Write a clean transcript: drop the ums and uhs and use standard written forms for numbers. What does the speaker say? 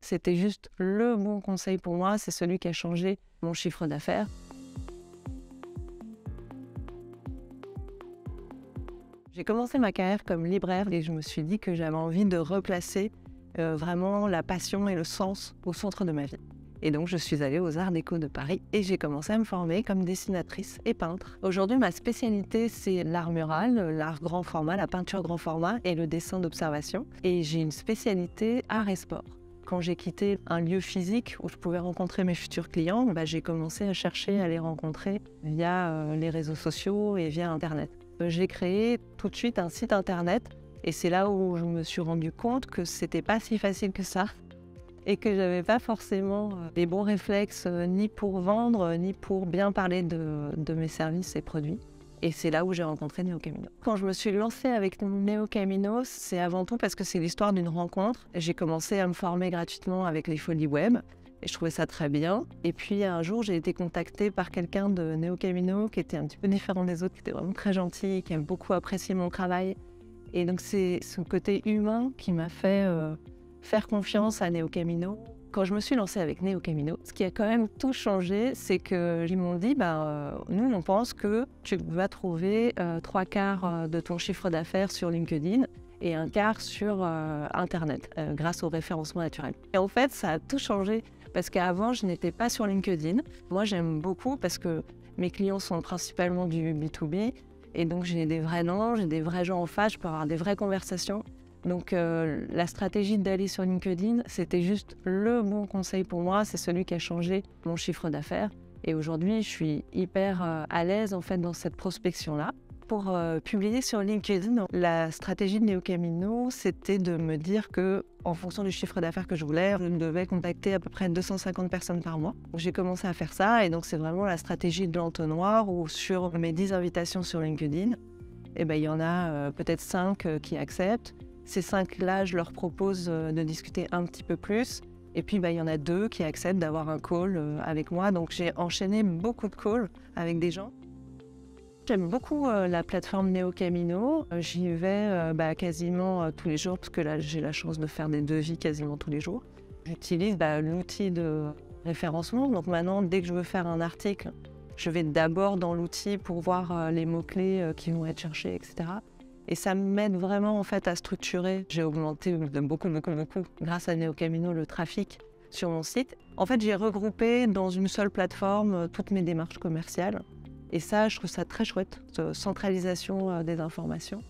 C'était juste le bon conseil pour moi, c'est celui qui a changé mon chiffre d'affaires. J'ai commencé ma carrière comme libraire et je me suis dit que j'avais envie de replacer vraiment la passion et le sens au centre de ma vie. Et donc, je suis allée aux Arts Déco de Paris et j'ai commencé à me former comme dessinatrice et peintre. Aujourd'hui, ma spécialité, c'est l'art mural, l'art grand format, la peinture grand format et le dessin d'observation. Et j'ai une spécialité art et sport. Quand j'ai quitté un lieu physique où je pouvais rencontrer mes futurs clients, j'ai commencé à chercher à les rencontrer via les réseaux sociaux et via Internet. J'ai créé tout de suite un site Internet et c'est là où je me suis rendu compte que c'était pas si facile que ça. Et que j'avais pas forcément les bons réflexes ni pour vendre, ni pour bien parler de mes services et produits. Et c'est là où j'ai rencontré Neo Camino. Quand je me suis lancée avec Neo Camino, c'est avant tout parce que c'est l'histoire d'une rencontre. J'ai commencé à me former gratuitement avec les Folies Web et je trouvais ça très bien. Et puis un jour, j'ai été contactée par quelqu'un de Neo Camino qui était un petit peu différent des autres, qui était vraiment très gentil, qui a beaucoup apprécié mon travail. Et donc c'est ce côté humain qui m'a fait faire confiance à Neo Camino. Quand je me suis lancée avec Neo Camino, ce qui a quand même tout changé, c'est qu'ils m'ont dit nous, on pense que tu vas trouver 3/4 de ton chiffre d'affaires sur LinkedIn et 1/4 sur Internet, grâce au référencement naturel. Et en fait, ça a tout changé parce qu'avant, je n'étais pas sur LinkedIn. Moi, j'aime beaucoup parce que mes clients sont principalement du B2B et donc j'ai des vrais noms, j'ai des vrais gens en face, je peux avoir des vraies conversations. Donc la stratégie d'aller sur LinkedIn, c'était juste le bon conseil pour moi, c'est celui qui a changé mon chiffre d'affaires. Et aujourd'hui, je suis hyper à l'aise en fait dans cette prospection-là. Pour publier sur LinkedIn, la stratégie de Neo Camino, c'était de me dire que, en fonction du chiffre d'affaires que je voulais, je devais contacter à peu près 250 personnes par mois. J'ai commencé à faire ça et donc c'est vraiment la stratégie de l'entonnoir où sur mes 10 invitations sur LinkedIn, il y en a peut-être 5 qui acceptent. Ces 5-là, je leur propose de discuter un petit peu plus. Et puis, il y en a 2 qui acceptent d'avoir un call avec moi. Donc, j'ai enchaîné beaucoup de calls avec des gens. J'aime beaucoup la plateforme Neo Camino. J'y vais quasiment tous les jours parce que là, j'ai la chance de faire des devis quasiment tous les jours. J'utilise l'outil de référencement. Donc maintenant, dès que je veux faire un article, je vais d'abord dans l'outil pour voir les mots-clés qui vont être cherchés, etc. Et ça m'aide vraiment en fait à structurer. J'ai augmenté de beaucoup, grâce à Neo Camino, le trafic sur mon site. En fait, j'ai regroupé dans une seule plateforme toutes mes démarches commerciales. Et ça, je trouve ça très chouette, cette centralisation des informations.